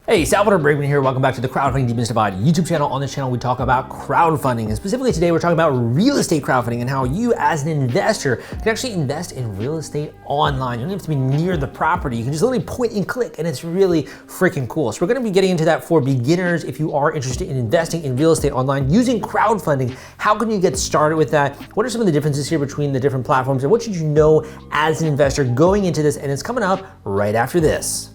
Hey, Salvador Brigman here. Welcome back to the Crowdfunding Demystified YouTube channel. On this channel, we talk about crowdfunding. And specifically today, we're talking about real estate crowdfunding and how you as an investor can actually invest in real estate online. You don't have to be near the property. You can just literally point and click, and it's really freaking cool. So we're gonna be getting into that for beginners. If you are interested in investing in real estate online using crowdfunding, how can you get started with that? What are some of the differences here between the different platforms? And what should you know as an investor going into this? And it's coming up right after this.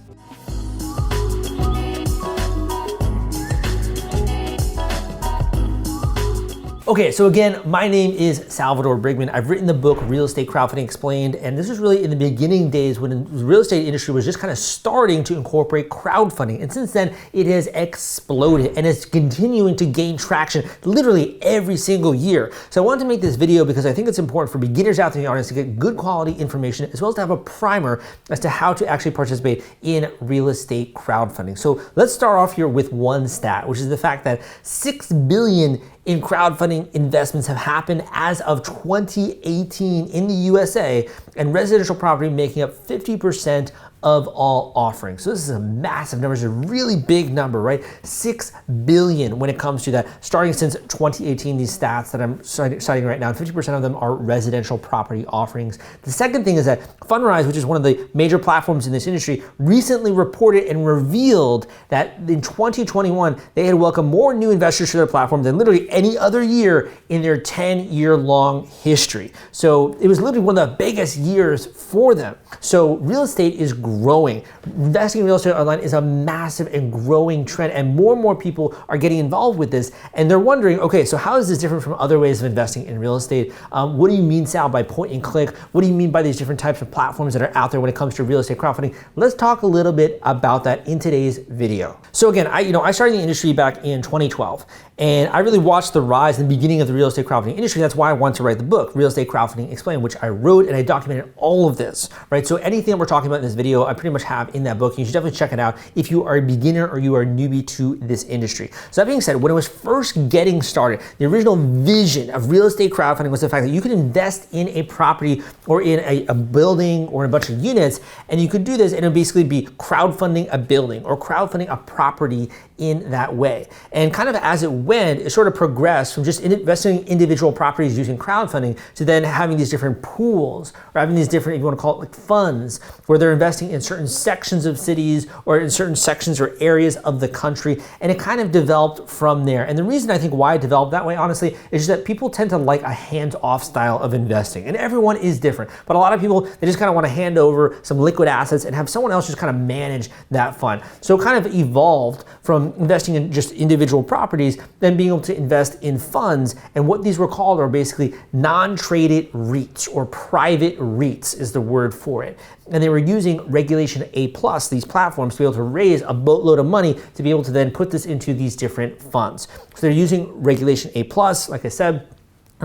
Okay, so again, my name is Salvador Brigman. I've written the book, Real Estate Crowdfunding Explained, and this was really in the beginning days when the real estate industry was just kind of starting to incorporate crowdfunding. And since then, it has exploded and it's continuing to gain traction literally every single year. So I wanted to make this video because I think it's important for beginners out there in the audience to get good quality information, as well as to have a primer as to how to actually participate in real estate crowdfunding. So let's start off here with one stat, which is the fact that $6 billion in crowdfunding investments have happened as of 2018 in the USA, and residential property making up 50% of all offerings. So this is a massive number. It's a really big number, right? 6 billion when it comes to that, starting since 2018, these stats that I'm citing right now, 50% of them are residential property offerings. The second thing is that Fundrise, which is one of the major platforms in this industry, recently reported and revealed that in 2021, they had welcomed more new investors to their platform than literally any other year in their 10-year-long history. So it was literally one of the biggest years for them. So real estate is growing. Investing in real estate online is a massive and growing trend, and more people are getting involved with this, and they're wondering, okay, so how is this different from other ways of investing in real estate? What do you mean, Sal, by point and click? What do you mean by these different types of platforms that are out there when it comes to real estate crowdfunding? Let's talk a little bit about that in today's video. So again, I started in the industry back in 2012, and I really watched the rise and the beginning of the real estate crowdfunding industry. That's why I wanted to write the book, Real Estate Crowdfunding Explained, which I wrote, and I documented all of this, right? So anything that we're talking about in this video, I pretty much have in that book. You should definitely check it out if you are a beginner or you are a newbie to this industry. So that being said, when it was first getting started, the original vision of real estate crowdfunding was the fact that you could invest in a property or in a building or in a bunch of units, and you could do this and it would basically be crowdfunding a building or crowdfunding a property in that way. And kind of as it went, it sort of progressed from just investing in individual properties using crowdfunding to then having these different pools, or having these different, if you want to call it like funds, where they're investing in certain sections of cities or in certain sections or areas of the country. And it kind of developed from there. And the reason I think why it developed that way, honestly, is just that people tend to like a hands-off style of investing. And everyone is different. But a lot of people, they just kind of want to hand over some liquid assets and have someone else just kind of manage that fund. So it kind of evolved from investing in just individual properties, then being able to invest in funds. And what these were called are basically non-traded REITs, or private REITs is the word for it. And they were using Regulation A+, these platforms, to be able to raise a boatload of money to be able to then put this into these different funds. So they're using Regulation A+, like I said,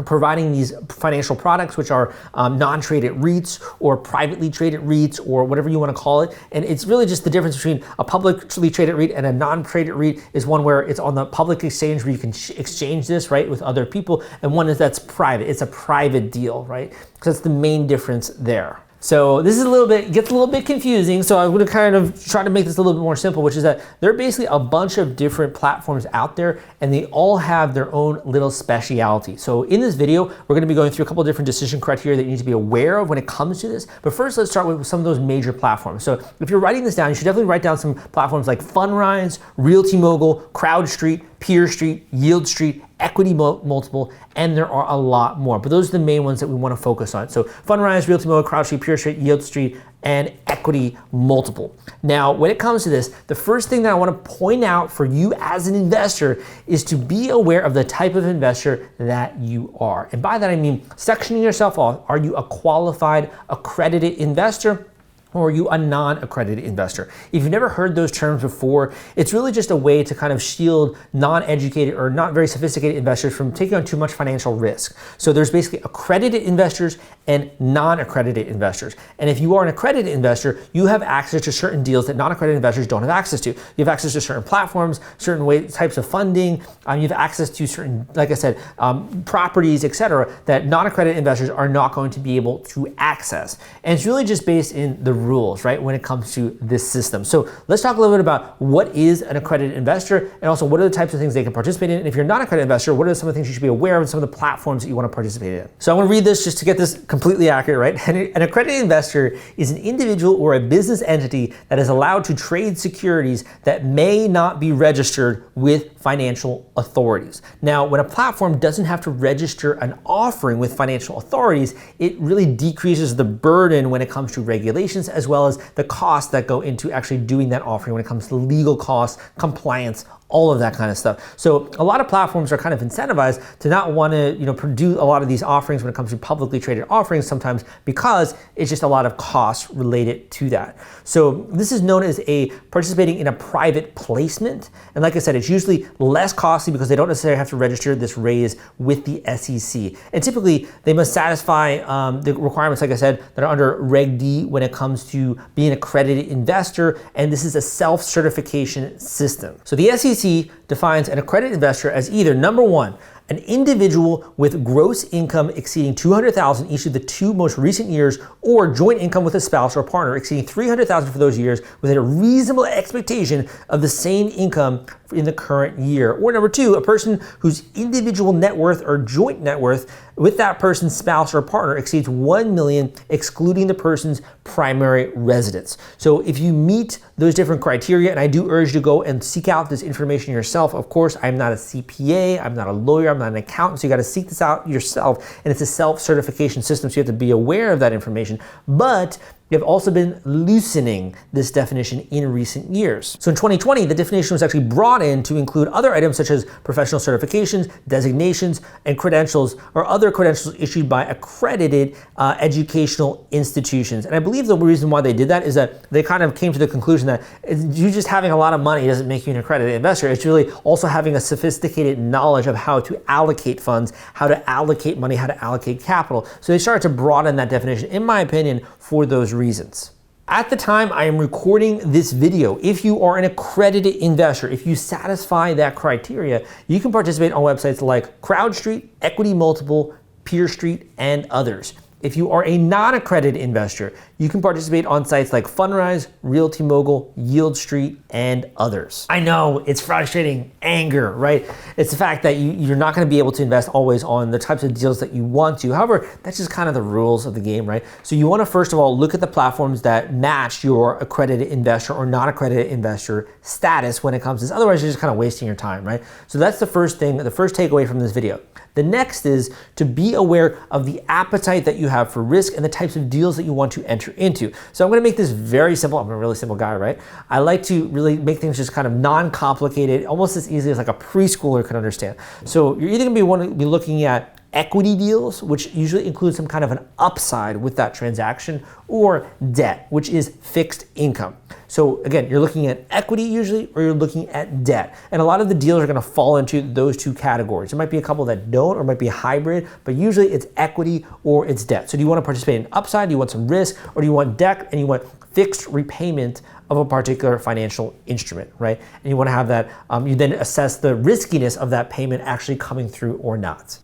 providing these financial products, which are non-traded REITs or privately traded REITs or whatever you want to call it. And it's really just the difference between a publicly traded REIT and a non-traded REIT is one where it's on the public exchange where you can exchange this, right, with other people. And one is that's private. It's a private deal, right? Because that's the main difference there. So this is gets a little bit confusing. So I'm going to kind of try to make this a little bit more simple, which is that there are basically a bunch of different platforms out there, and they all have their own little speciality. So in this video, we're going to be going through a couple of different decision criteria that you need to be aware of when it comes to this. But first, let's start with some of those major platforms. So if you're writing this down, you should definitely write down some platforms like Fundrise, Realty Mogul, CrowdStreet, Peer Street, Yield Street, Equity Multiple, and there are a lot more. But those are the main ones that we want to focus on. So Fundrise, Realty Mogul, CrowdStreet, Peer Street, Yield Street, and Equity Multiple. Now, when it comes to this, the first thing that I want to point out for you as an investor is to be aware of the type of investor that you are. And by that I mean sectioning yourself off. Are you a qualified, accredited investor? Or are you a non-accredited investor? If you've never heard those terms before, it's really just a way to kind of shield non-educated or not very sophisticated investors from taking on too much financial risk. So there's basically accredited investors and non-accredited investors. And if you are an accredited investor, you have access to certain deals that non-accredited investors don't have access to. You have access to certain platforms, certain types of funding. You have access to certain, like I said, properties, etc., that non-accredited investors are not going to be able to access. And it's really just based in the rules, right, when it comes to this system. So let's talk a little bit about what is an accredited investor and also what are the types of things they can participate in. And if you're not an accredited investor, what are some of the things you should be aware of and some of the platforms that you want to participate in. So I want to read this just to get this completely accurate, right? An accredited investor is an individual or a business entity that is allowed to trade securities that may not be registered with financial authorities. Now, when a platform doesn't have to register an offering with financial authorities, it really decreases the burden when it comes to regulations as well as the costs that go into actually doing that offering when it comes to legal costs, compliance, all of that kind of stuff. So a lot of platforms are kind of incentivized to not want to, produce a lot of these offerings when it comes to publicly traded offerings sometimes because it's just a lot of costs related to that. So this is known as participating in a private placement. And like I said, it's usually less costly because they don't necessarily have to register this raise with the SEC. And typically they must satisfy the requirements, like I said, that are under Reg D when it comes to being an accredited investor. And this is a self-certification system. So the SEC defines an accredited investor as either number one, an individual with gross income exceeding $200,000 each of the 2 most recent years, or joint income with a spouse or partner exceeding $300,000 for those years within a reasonable expectation of the same income in the current year. Or number 2, a person whose individual net worth or joint net worth with that person's spouse or partner exceeds $1 million, excluding the person's primary residence. So if you meet those different criteria, and I do urge you to go and seek out this information yourself. Of course, I'm not a CPA, I'm not a lawyer, I'm not an accountant, so you got to seek this out yourself. And it's a self-certification system, so you have to be aware of that information. But we have also been loosening this definition in recent years. So in 2020, the definition was actually brought in to include other items such as professional certifications, designations, and credentials, or other credentials issued by accredited educational institutions. And I believe the reason why they did that is that they kind of came to the conclusion that you just having a lot of money doesn't make you an accredited investor. It's really also having a sophisticated knowledge of how to allocate funds, how to allocate money, how to allocate capital. So they started to broaden that definition, in my opinion, for those reasons. At the time I am recording this video, if you are an accredited investor, if you satisfy that criteria, you can participate on websites like CrowdStreet, Equity Multiple, PeerStreet, and others. If you are a non-accredited investor, you can participate on sites like Fundrise, Realty Mogul, Yield Street, and others. I know it's frustrating, anger, right? It's the fact that you're not going to be able to invest always on the types of deals that you want to. However, that's just kind of the rules of the game, right? So you want to first of all look at the platforms that match your accredited investor or non-accredited investor status when it comes to this. Otherwise, you're just kind of wasting your time, right? So that's the first thing, the first takeaway from this video. The next is to be aware of the appetite that you have for risk and the types of deals that you want to enter into. So I'm going to make this very simple. I'm a really simple guy, right? I like to really make things just kind of non-complicated, almost as easy as like a preschooler could understand. So you're either going to be looking at equity deals, which usually include some kind of an upside with that transaction, or debt, which is fixed income. So again, you're looking at equity usually, or you're looking at debt. And a lot of the deals are going to fall into those two categories. There might be a couple that don't, or might be a hybrid, but usually it's equity or it's debt. So do you want to participate in upside? Do you want some risk, or do you want debt and you want fixed repayment of a particular financial instrument, right? And you want to have that, you then assess the riskiness of that payment actually coming through or not.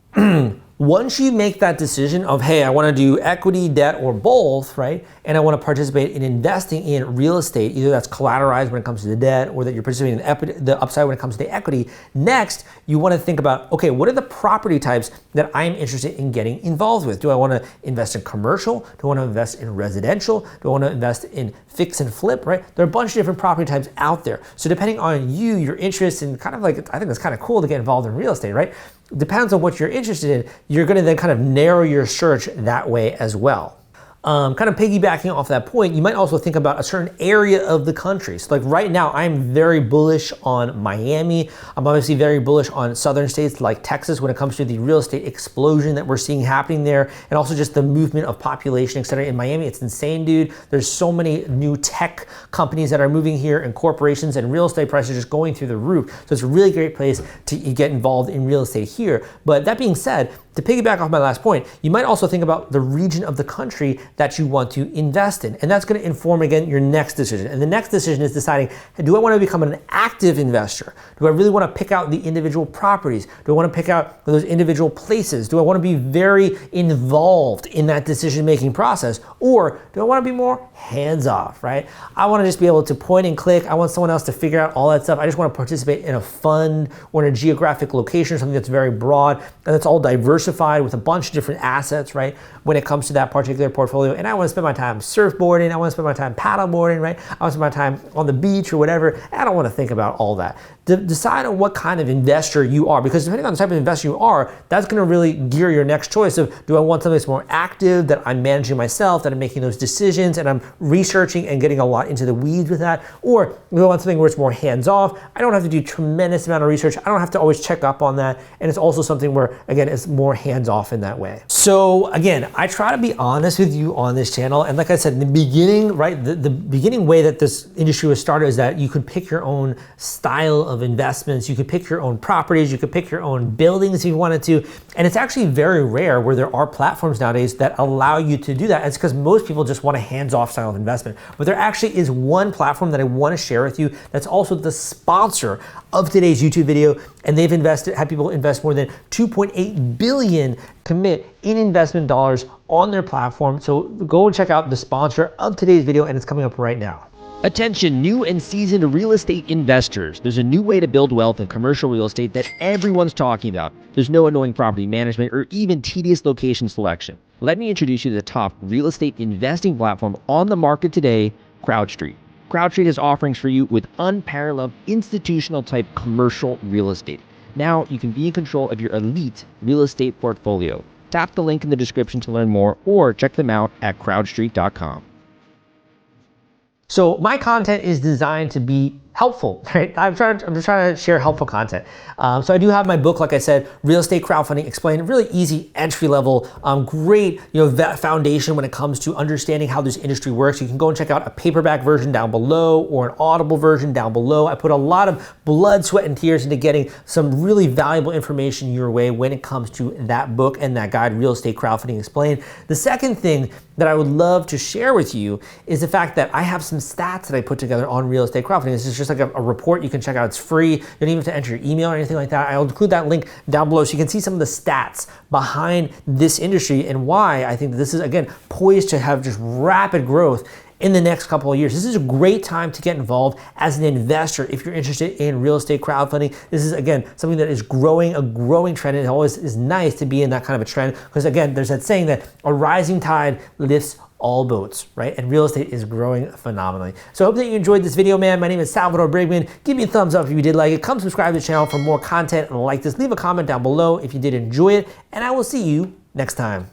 Once you make that decision of, hey, I want to do equity, debt, or both, right? And I want to participate in investing in real estate, either that's collateralized when it comes to the debt or that you're participating in the upside when it comes to the equity. Next, you want to think about, okay, what are the property types that I'm interested in getting involved with? Do I want to invest in commercial? Do I want to invest in residential? Do I want to invest in fix and flip, right? There are a bunch of different property types out there. So depending on you, your interest in kind of like, I think it's kind of cool to get involved in real estate, right? Depends on what you're interested in. You're going to then kind of narrow your search that way as well. Kind of piggybacking off that point, you might also think about a certain area of the country. So like right now, I'm very bullish on Miami. I'm obviously very bullish on southern states like Texas when it comes to the real estate explosion that we're seeing happening there, and also just the movement of population, et cetera. In Miami, it's insane, dude. There's so many new tech companies that are moving here and corporations, and real estate prices are just going through the roof. So it's a really great place to get involved in real estate here. But that being said, to piggyback off my last point, you might also think about the region of the country that you want to invest in. And that's going to inform, again, your next decision. And the next decision is deciding, do I want to become an active investor? Do I really want to pick out the individual properties? Do I want to pick out those individual places? Do I want to be very involved in that decision-making process? Or do I want to be more hands-off, right? I want to just be able to point and click. I want someone else to figure out all that stuff. I just want to participate in a fund or in a geographic location, something that's very broad and that's all diversified with a bunch of different assets, right? When it comes to that particular portfolio. And I want to spend my time surfboarding. I want to spend my time paddleboarding, right? I want to spend my time on the beach or whatever. I don't want to think about all that. Decide on what kind of investor you are, because depending on the type of investor you are, that's going to really gear your next choice of, do I want something that's more active, that I'm managing myself, that I'm making those decisions and I'm researching and getting a lot into the weeds with that, or do I want something where it's more hands-off? I don't have to do tremendous amount of research. I don't have to always check up on that. And it's also something where, again, it's more hands-off in that way. So again, I try to be honest with you on this channel. And like I said, in the beginning, right, the beginning way that this industry was started is that you could pick your own style of investments. You could pick your own properties. You could pick your own buildings if you wanted to. And it's actually very rare where there are platforms nowadays that allow you to do that. It's because most people just want a hands-off style of investment. But there actually is one platform that I want to share with you that's also the sponsor of today's YouTube video. And they've had people invest more than 2.8 billion commit in investment dollars on their platform. So go and check out the sponsor of today's video, and it's coming up right now. Attention, new and seasoned real estate investors. There's a new way to build wealth in commercial real estate that everyone's talking about. There's no annoying property management or even tedious location selection. Let me introduce you to the top real estate investing platform on the market today, CrowdStreet. CrowdStreet has offerings for you with unparalleled institutional type commercial real estate. Now you can be in control of your elite real estate portfolio. Tap the link in the description to learn more, or check them out at crowdstreet.com. So my content is designed to be helpful, right? I'm just trying to share helpful content. So I do have my book, like I said, Real Estate Crowdfunding Explained, really easy entry level, great, foundation when it comes to understanding how this industry works. You can go and check out a paperback version down below or an Audible version down below. I put a lot of blood, sweat, and tears into getting some really valuable information your way when it comes to that book and that guide, Real Estate Crowdfunding Explained. The second thing that I would love to share with you is the fact that I have some stats that I put together on real estate crowdfunding. This is just like a report you can check out. It's free. You don't even have to enter your email or anything like that. I'll include that link down below so you can see some of the stats behind this industry and why I think that this is, again, poised to have just rapid growth in the next couple of years. This is a great time to get involved as an investor if you're interested in real estate crowdfunding. This is, again, something that is growing, a growing trend, and it always is nice to be in that kind of a trend because, again, there's that saying that a rising tide lifts all boats, right? And real estate is growing phenomenally. So I hope that you enjoyed this video, man. My name is Salvador Brigman. Give me a thumbs up if you did like it. Come subscribe to the channel for more content and like this. Leave a comment down below if you did enjoy it, and I will see you next time.